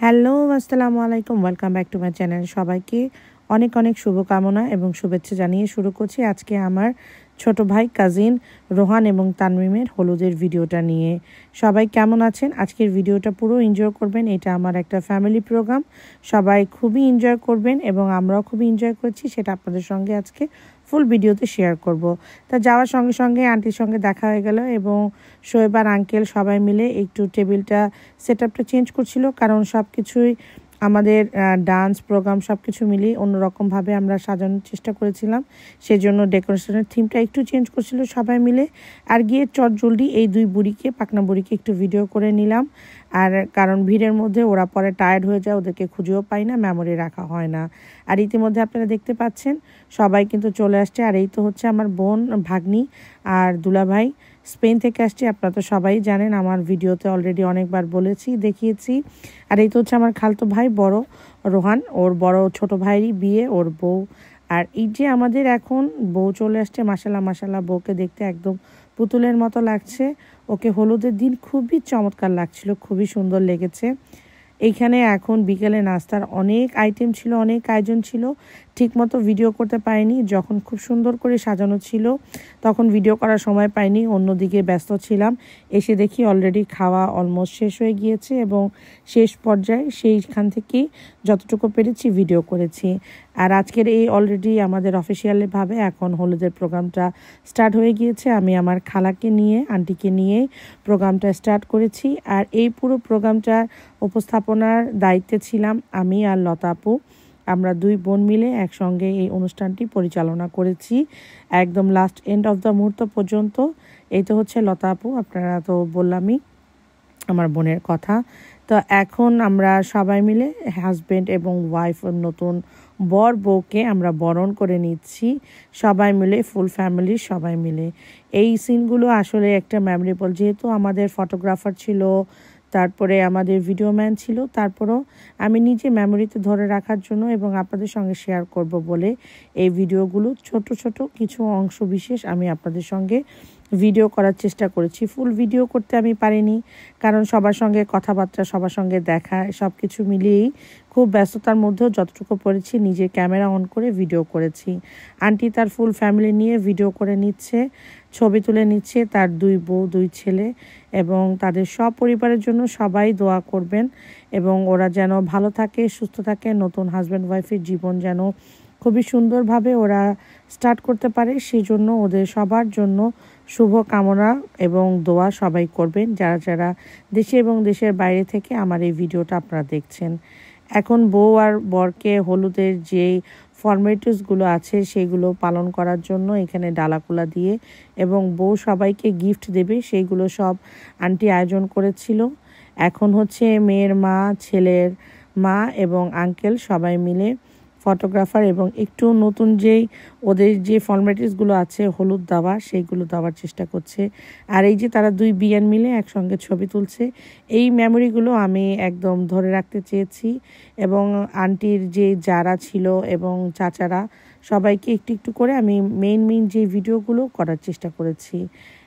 Hello, আসসালামু আলাইকুম। Welcome back to my channel. সবাইকে অনেক অনেক শুভকামনা এবং শুভেচ্ছা জানিয়ে শুরু করছি আজকে আমার ছোট ভাই কাজিন রোহান এবং তানমিমের হলুদের ভিডিওটা নিয়ে। সবাই কেমন আছেন? আজকের ভিডিওটা পুরো এনজয় করবেন। এটা আমার একটা ফ্যামিলি প্রোগ্রাম, সবাই খুবই এনজয় করবেন এবং আমরাও খুবই এনজয় করছি, সেটা আপনাদের সঙ্গে আজকে ফুল ভিডিওতে শেয়ার করব। তা যাওয়ার সঙ্গে সঙ্গে আন্টির সঙ্গে দেখা হয়ে গেল এবং শোয়েব আর আঙ্কেল সবাই মিলে একটু টেবিলটা সেট আপটা চেঞ্জ করছিল, কারণ সব কিছুই আমাদের ডান্স প্রোগ্রাম সব কিছু মিলিয়ে অন্যরকমভাবে আমরা সাজানোর চেষ্টা করেছিলাম। সেজন্য ডেকোরেশনের থিমটা একটু চেঞ্জ করছিল সবাই মিলে। আর গিয়ে চটজলদি এই দুই বুড়িকে, পাকনা বুড়িকে একটু ভিডিও করে নিলাম। আর কারণ ভিড়ের মধ্যে ওরা পরে টায়ার্ড হয়ে যায়, ওদেরকে খুঁজেও পাই না, মেমোরি রাখা হয় না। আর ইতিমধ্যে আপনারা দেখতে পাচ্ছেন সবাই কিন্তু চলে আসছে। আর এই তো হচ্ছে আমার বোন, ভাগ্নি আর দুলাভাই, স্পেন থেকে আসছে। আপনারা তো সবাই জানেন, আমার ভিডিওতে অলরেডি অনেকবার বলেছি, দেখিয়েছি। আর এই তো হচ্ছে আমার খালতো ভাই বড় রোহান, ওর বড় ছোট ভাইয়েরই বিয়ে, ওর বউ। আর এই যে আমাদের এখন বউ চলে আসছে, মাশাল্লাহ মাশাল্লাহ, বউকে দেখতে একদম পুতুলের মতো লাগছে। ওকে হলুদের দিন খুবই চমৎকার লাগছিল, খুবই সুন্দর লেগেছে। এইখানে এখন বিকেলে নাস্তার অনেক আইটেম ছিল, অনেক আয়োজন ছিল। ঠিকমতো ভিডিও করতে পারিনি, যখন খুব সুন্দর করে সাজানো ছিল তখন ভিডিও করার সময় পাইনি, অন্যদিকে ব্যস্ত ছিলাম। এসে দেখি অলরেডি খাওয়া অলমোস্ট শেষ হয়ে গিয়েছে এবং শেষ পর্যায়ে সেইখান থেকেই যতটুকু পেরেছি ভিডিও করেছি। আর আজকের এই অলরেডি আমাদের অফিসিয়ালিভাবে এখন হলুদের প্রোগ্রামটা স্টার্ট হয়ে গিয়েছে। আমি আমার খালাকে নিয়ে, আন্টিকে নিয়ে প্রোগ্রামটা স্টার্ট করেছি। আর এই পুরো প্রোগ্রামটার উপস্থাপনার দায়িত্বে ছিলাম আমি আর লতা আপু। আমরা দুই বোন মিলে একসঙ্গে এই অনুষ্ঠানটি পরিচালনা করেছি একদম লাস্ট এন্ড অফ দ্য মুহূর্ত পর্যন্ত। এই তো হচ্ছে লতা আপু, আপনারা তো বললামই আমার বোনের কথা। তো এখন আমরা সবাই মিলে হাজব্যান্ড এবং ওয়াইফ, নতুন বর বউকে আমরা বরণ করে নিচ্ছি সবাই মিলে, ফুল ফ্যামিলির সবাই মিলে। এই সিনগুলো আসলে একটা মেমোরেবল, যেহেতু আমাদের ফটোগ্রাফার ছিল, তারপরে আমাদের ভিডিও ম্যান ছিল, তারপরও আমি নিজে মেমোরিতে ধরে রাখার জন্য এবং আপনাদের সঙ্গে শেয়ার করব বলে এই ভিডিওগুলো ছোট ছোট কিছু অংশ বিশেষ আমি আপনাদের সঙ্গে ভিডিও করার চেষ্টা করেছি। ফুল ভিডিও করতে আমি পারিনি, কারণ সবার সঙ্গে কথাবার্তা, সবার সঙ্গে দেখা, সব কিছু মিলিয়েই খুব ব্যস্ততার মধ্যেও যতটুকু পড়েছি নিজের ক্যামেরা অন করে ভিডিও করেছি। আন্টি তার ফুল ফ্যামিলি নিয়ে ভিডিও করে নিচ্ছে, ছবি তুলে নিচ্ছে, তার দুই বউ দুই ছেলে, এবং তাদের সব পরিবারের জন্য সবাই দোয়া করবেন এবং ওরা যেন ভালো থাকে, সুস্থ থাকে, নতুন হাজব্যান্ড ওয়াইফের জীবন যেন খুবই সুন্দরভাবে ওরা স্টার্ট করতে পারে, সেই জন্য ওদের সবার জন্য শুভ কামনা এবং দোয়া সবাই করবেন, যারা যারা দেশে এবং দেশের বাইরে থেকে আমার এই ভিডিওটা আপনারা দেখছেন। এখন বউ আর বরকে হলুদের যে ফর্মালিটিসগুলো আছে সেগুলো পালন করার জন্য এখানে ডালাকুলা দিয়ে এবং বউ সবাইকে গিফট দেবে, সেইগুলো সব আন্টি আয়োজন করেছিল। এখন হচ্ছে মেয়ের মা, ছেলের মা এবং আঙ্কেল সবাই মিলে ফটোগ্রাফার এবং একটু নতুন যেই ওদের যে ফর্মালিটিসগুলো আছে হলুদ দেওয়া, সেইগুলো দেওয়ার চেষ্টা করছে। আর এই যে তারা দুই বিয়ান মিলে একসঙ্গে ছবি তুলছে, এই মেমোরিগুলো আমি একদম ধরে রাখতে চেয়েছি এবং আন্টির যে যারা ছিল এবং চাচারা সবাইকে একটু একটু করে আমি মেইন যে ভিডিওগুলো করার চেষ্টা করেছি।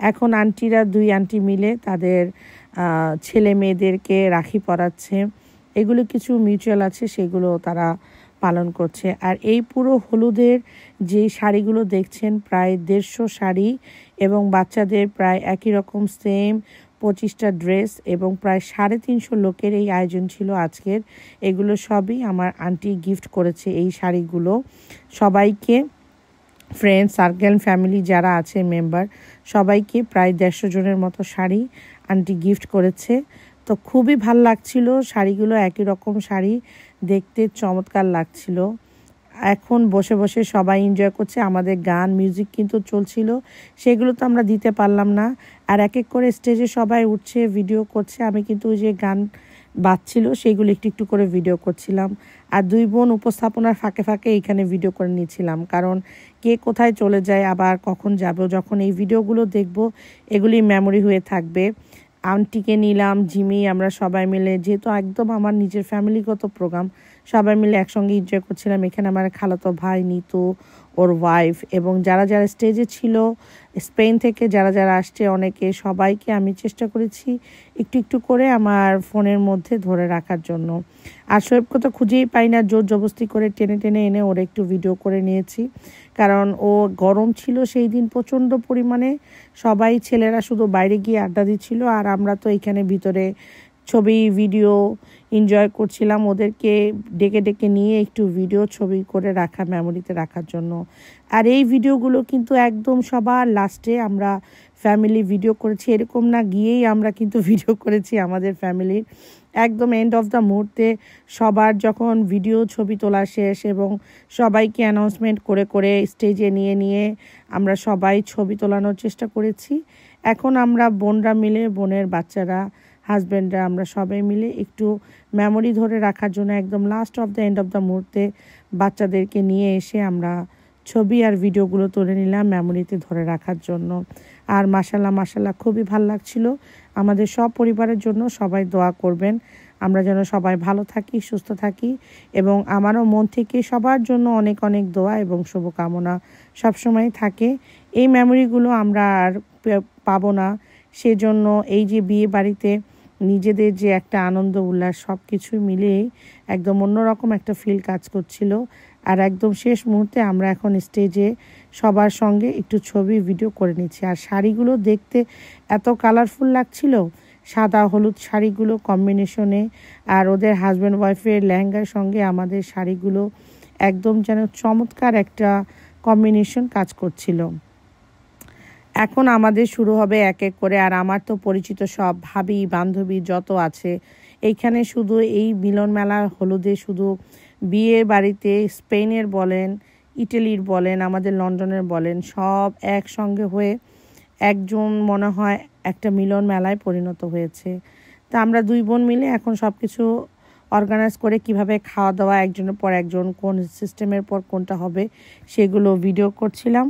এখন আন্টিরা, দুই আন্টি মিলে তাদের ছেলে মেয়েদেরকে রাখি পরাচ্ছে, এগুলো কিছু মিউচুয়াল আছে, সেগুলো তারা পালন করছে। আর এই পুরো হলুদের যে শাড়িগুলো দেখছেন, প্রায় 150 শাড়ি এবং বাচ্চাদের প্রায় একই রকম সেম 25টা ড্রেস এবং প্রায় 350 লোকের এই আয়োজন ছিল আজকের। এগুলো সবই আমার আন্টি গিফট করেছে, এই শাড়িগুলো সবাইকে, ফ্রেন্ড সার্কেল ফ্যামিলি যারা আছে মেম্বার সবাইকে প্রায় 150 জনের মতো শাড়ি আন্টি গিফট করেছে। তো খুবই ভাল লাগছিল, শাড়িগুলো একই রকম শাড়ি, দেখতে চমৎকার লাগছিল। এখন বসে বসে সবাই এনজয় করছে, আমাদের গান মিউজিক কিন্তু চলছিল, সেগুলো তো আমরা দিতে পারলাম না। আর এক এক করে স্টেজে সবাই উঠছে, ভিডিও করছে, আমি কিন্তু ওই যে গান বাজছিল সেগুলো একটু একটু করে ভিডিও করছিলাম। আর দুই বোন উপস্থাপনার ফাঁকে ফাঁকে এইখানে ভিডিও করে নিয়েছিলাম, কারণ কে কোথায় চলে যায় আবার কখন যাব, যখন এই ভিডিওগুলো দেখব এগুলি মেমোরি হয়ে থাকবে। আন্টিকে নিলাম, জিমি, আমরা সবাই মিলে, যেহেতু একদম আমার নিজের ফ্যামিলিগত প্রোগ্রাম, সবাই মিলে একসঙ্গে এনজয় করছিলাম। এখানে আমার খালাতো ভাই নিতু, ওর ওয়াইফ এবং যারা যারা স্টেজে ছিল স্পেন থেকে যারা যারা আসছে অনেকে, সবাইকে আমি চেষ্টা করেছি একটু একটু করে আমার ফোনের মধ্যে ধরে রাখার জন্য। আর শোয়েবকে তো খুঁজেই পাই না, জোর জবরদস্তি করে টেনে টেনে এনে ওর একটু ভিডিও করে নিয়েছি, কারণ ও গরম ছিল সেই দিন প্রচণ্ড পরিমাণে। সবাই ছেলেরা শুধু বাইরে গিয়ে আড্ডা দিচ্ছিল আর আমরা তো এখানে ভিতরে ছবি ভিডিও এনজয় করছিলাম, ওদেরকে ডেকে ডেকে নিয়ে একটু ভিডিও ছবি করে রাখা, মেমোরিতে রাখার জন্য। আর এই ভিডিওগুলো কিন্তু একদম সবার লাস্টে আমরা ফ্যামিলি ভিডিও করেছি, এরকম না গিয়েই আমরা কিন্তু ভিডিও করেছি আমাদের ফ্যামিলির একদম এন্ড অফ দ্য মুহূর্তে। সবার যখন ভিডিও ছবি তোলা শেষ এবং সবাইকে অ্যানাউন্সমেন্ট করে করে স্টেজে নিয়ে নিয়ে আমরা সবাই ছবি তোলানোর চেষ্টা করেছি। এখন আমরা বোনরা মিলে, বোনের বাচ্চারা, হাজব্যান্ডরা, আমরা সবাই মিলে একটু মেমোরি ধরে রাখার জন্য একদম last of the end of the মুহূর্তে বাচ্চাদেরকে নিয়ে এসে আমরা ছবি আর ভিডিওগুলো তুলে নিলাম মেমোরিতে ধরে রাখার জন্য। আর মাশাল্লাহ খুবই ভালো লাগছিল। আমাদের সব পরিবারের জন্য সবাই দোয়া করবেন, আমরা যেন সবাই ভালো থাকি, সুস্থ থাকি, এবং আমারও মন থেকে সবার জন্য অনেক অনেক দোয়া এবং শুভকামনা সবসময় থাকে। এই মেমোরিগুলো আমরা আর পাবো না, সেজন্য এই যে বিয়ে বাড়িতে নিজেদের যে একটা আনন্দ উল্লাস সব কিছুই মিলিয়েই একদম অন্যরকম একটা ফিল কাজ করছিল। আর একদম শেষ মুহূর্তে আমরা এখন স্টেজে সবার সঙ্গে একটু ছবি ভিডিও করে নিচ্ছি। আর শাড়িগুলো দেখতে এত কালারফুল লাগছিল, সাদা হলুদ শাড়িগুলো কম্বিনেশনে, আর ওদের হাজব্যান্ড ওয়াইফের লেহেঙ্গার সঙ্গে আমাদের শাড়িগুলো একদম যেন চমৎকার একটা কম্বিনেশন কাজ করছিল। এখন আমাদের শুরু হবে এক এক করে। আর আমার তো পরিচিত সব ভাবি বান্ধবী যত আছে এইখানে, শুধু এই মিলন মেলা হলুদে শুধু বিয়ে বাড়িতে স্পেনের বলেন, ইটালির বলেন, আমাদের লন্ডনের বলেন, সব একসঙ্গে হয়ে একজন মনে হয় একটা মিলন মেলায় পরিণত হয়েছে। তা আমরা দুই বোন মিলে এখন সব কিছু অর্গানাইজ করে কিভাবে খাওয়া দাওয়া একজনের পর একজন কোন সিস্টেমের পর কোনটা হবে সেগুলো ভিডিও করছিলাম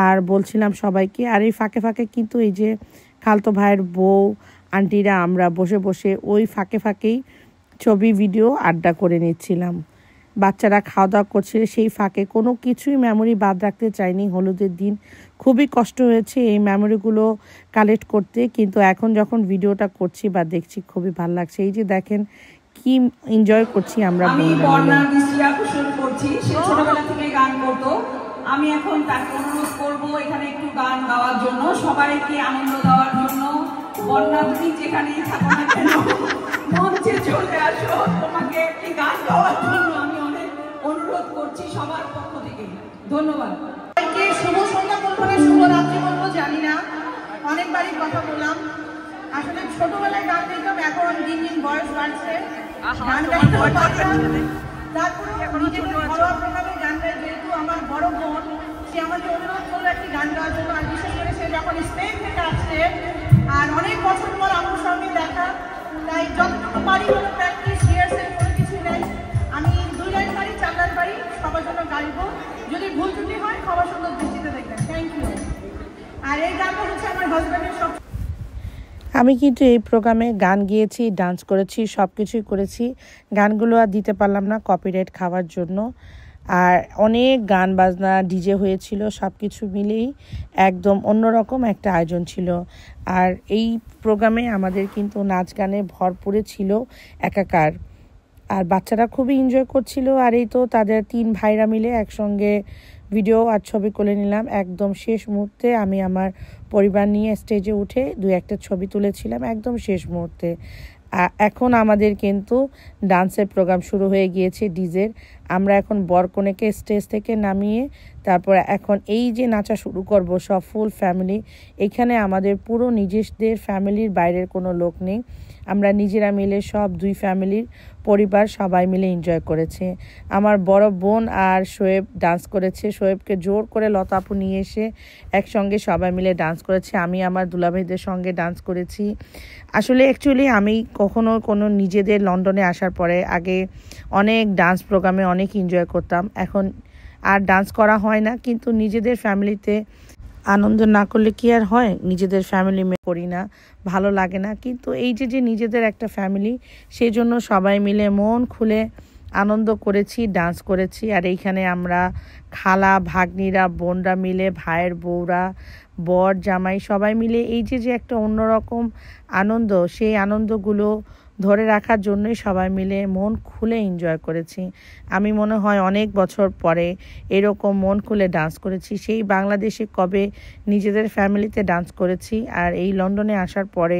আর বলছিলাম সবাইকে। আর এই ফাঁকে ফাঁকে কিন্তু এই যে খালতো ভাইয়ের বউ আন্টিরা আমরা বসে বসে ওই ফাঁকে ফাঁকেই ছবি ভিডিও আড্ডা করে নিচ্ছিলাম। বাচ্চারা খাওয়া দাওয়া করছিল, সেই ফাঁকে কোনো কিছুই মেমোরি বাদ রাখতে চাইনি। হলুদের দিন খুবই কষ্ট হয়েছে এই মেমোরিগুলো কালেক্ট করতে, কিন্তু এখন যখন ভিডিওটা করছি বা দেখছি খুবই ভালো লাগছে। এই যে দেখেন কি এনজয় করছি আমরা। আমি বর্ণার দৃষ্টি আকর্ষণ করছি, সে ছোটবেলা থেকে গান করতো। আমি এখন তাকে অনুরোধ করবো এখানে একটু গান গাওয়ার জন্য, সবাইকে আনন্দ দেওয়ার জন্য। বর্ণা তুমি যেখানেই থাকো না কেন মঞ্চে চলে আসো, তোমাকে একটি গান গাওয়ার জন্য আমি অনেক অনুরোধ করছি সবার পক্ষ থেকে। ধন্যবাদ সবাইকে। শুভ সন্ধ্যা বলবো না শুভ রাত্রি বলবো জানি না, অনেকবারই কথা বললাম। আসলে ছোটবেলায় গান গাইতাম, এখন দিন দিন বয়স বাড়ছে, গান গাইতে তারপরে নিজেদের ঘরোয়া প্রোগ্রামে গান গাই। যেহেতু আমার বড় বোন, সে আমাকে অনুরোধ করলো একটি গান গাওয়ার জন্য। আর বিশেষ করে সে যখন স্পেন থেকে আসছে আর অনেক বছর পর আমার সঙ্গে দেখা, তাই যতটুকু পারি কোনো প্র্যাকটিস রিহার্সেল কোনো কিছু নেই। আমি 2 লাইন পারি, 4 লাইন পারি, সবার জন্য গাইবো। যদি ভুল ত্রুটি হয় সবার সুন্দর দৃষ্টিতে দেখবেন। Thank you. আর এই গানটা হচ্ছে আমার হাজব্যান্ডের সব। আমি কিন্তু এই প্রোগ্রামে গান গিয়েছি, ডান্স করেছি, সব কিছুই করেছি। গানগুলো আর দিতে পারলাম না কপিরাইট খাওয়ার জন্য। আর অনেক গান বাজনা ডিজে হয়েছিল, সব কিছু মিলেই একদম অন্যরকম একটা আয়োজন ছিল। আর এই প্রোগ্রামে আমাদের কিন্তু নাচ গানে ভরপুরে ছিল একাকার। আর বাচ্চারা খুবই এনজয় করছিল। আর এই তো তাদের 3 ভাইরা মিলে একসঙ্গে ভিডিও আর ছবি করে নিলাম। একদম শেষ মুহূর্তে আমি আমার পরিবার নিয়ে স্টেজে উঠে 2-1টা ছবি তুলেছিলাম একদম শেষ মুহূর্তে। এখন আমাদের কিন্তু ডান্সের প্রোগ্রাম শুরু হয়ে গিয়েছে ডিজের। আমরা এখন বরকনেকে স্টেজ থেকে নামিয়ে তারপর এখন এই যে নাচা শুরু করব সব ফুল ফ্যামিলি। এখানে আমাদের পুরো নিজেদের ফ্যামিলির বাইরের কোনো লোক নেই, আমরা নিজেরা মিলে সব 2 ফ্যামিলির পরিবার সবাই মিলে এনজয় করেছে। আমার বড় বোন আর শোয়েব ডান্স করেছে, শোয়েবকে জোর করে লতা আপু নিয়ে এসে একসঙ্গে সবাই মিলে ডান্স করেছে। আমি আমার দুলাভাইদের সঙ্গে ডান্স করেছি। আসলে অ্যাকচুয়ালি আমি কখনো কোনো নিজেদের লন্ডনে আসার পরে আগে অনেক ডান্স প্রোগ্রামে অনেক এনজয় করতাম, এখন আর ডান্স করা হয় না। কিন্তু নিজেদের ফ্যামিলিতে আনন্দ না করলে কি আর হয়, নিজেদের ফ্যামিলি করি না, ভালো লাগে না। কিন্তু এই যে নিজেদের একটা ফ্যামিলি, সেই জন্য সবাই মিলে মন খুলে আনন্দ করেছি, ডান্স করেছি। আর এইখানে আমরা খালা, ভাগ্নিরা, বোনরা মিলে, ভাইয়ের বউরা, বর, জামাই সবাই মিলে এই যে একটা অন্যরকম আনন্দ, সেই আনন্দগুলো ধরে রাখার জন্যই সবাই মিলে মন খুলে এনজয় করেছি। আমি মনে হয় অনেক বছর পরে এরকম মন খুলে ডান্স করেছি। সেই বাংলাদেশে কবে নিজেদের ফ্যামিলিতে ডান্স করেছি, আর এই লন্ডনে আসার পরে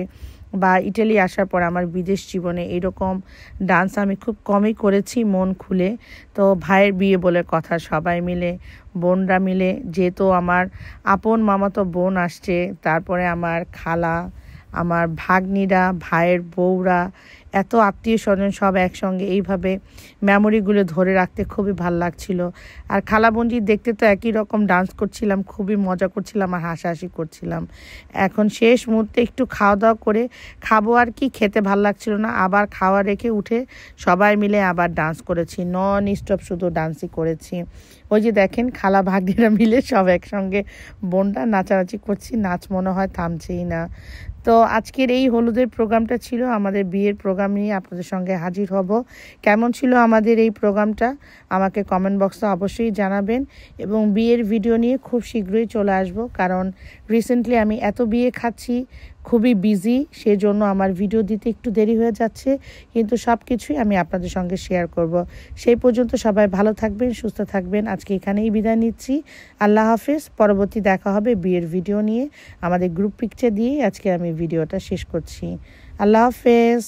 বা ইটালি আসার পর আমার বিদেশ জীবনে এরকম ডান্স আমি খুব কমই করেছি মন খুলে। তো ভাইয়ের বিয়ে বলে কথা, সবাই মিলে, বোনরা মিলে, যেহেতু আমার আপন মামাতো বোন আসছে, তারপরে আমার খালা, আমার ভাগ্নিরা, ভাইয়ের বউরা, এত আত্মীয় স্বজন সব একসঙ্গে এইভাবে মেমোরিগুলো ধরে রাখতে খুবই ভাল লাগছিল। আর খালা বোনজি দেখতে তো একই রকম ডান্স করছিলাম, খুবই মজা করছিলাম আর হাসাহাসি করছিলাম। এখন শেষ মুহূর্তে একটু খাওয়া দাওয়া করে খাবো, আর কি খেতে ভাল লাগছিল না, আবার খাওয়া রেখে উঠে সবাই মিলে আবার ডান্স করেছি, নন স্টপ শুধু ডান্সই করেছি। ওই যে দেখেন খালা ভাগ্নিরা মিলে সব একসঙ্গে বোনটা নাচানাচি করছি, নাচ মনে হয় থামছেই না। তো আজকের এই হলুদের প্রোগ্রামটা ছিল, আমাদের বিয়ের প্রোগ্রাম নিয়ে আপনাদের সঙ্গে হাজির হব। কেমন ছিল আমাদের এই প্রোগ্রামটা আমাকে কমেন্ট বক্সে অবশ্যই জানাবেন, এবং বিয়ের ভিডিও নিয়ে খুব শীঘ্রই চলে আসব, কারণ রিসেন্টলি আমি এত বিয়ে খাচ্ছি, খুবই বিজি, সেজন্য আমার ভিডিও দিতে একটু দেরি হয়ে যাচ্ছে, কিন্তু সব কিছুই আমি আপনাদের সঙ্গে শেয়ার করব। সেই পর্যন্ত সবাই ভালো থাকবেন, সুস্থ থাকবেন। আজকে এখানেই বিদায় নিচ্ছি। আল্লাহ হাফেজ। পরবর্তী দেখা হবে বিয়ের ভিডিও নিয়ে। আমাদের গ্রুপ পিকচার দিয়েই আজকে আমি ভিডিওটা শেষ করছি। আল্লাহ হাফেজ।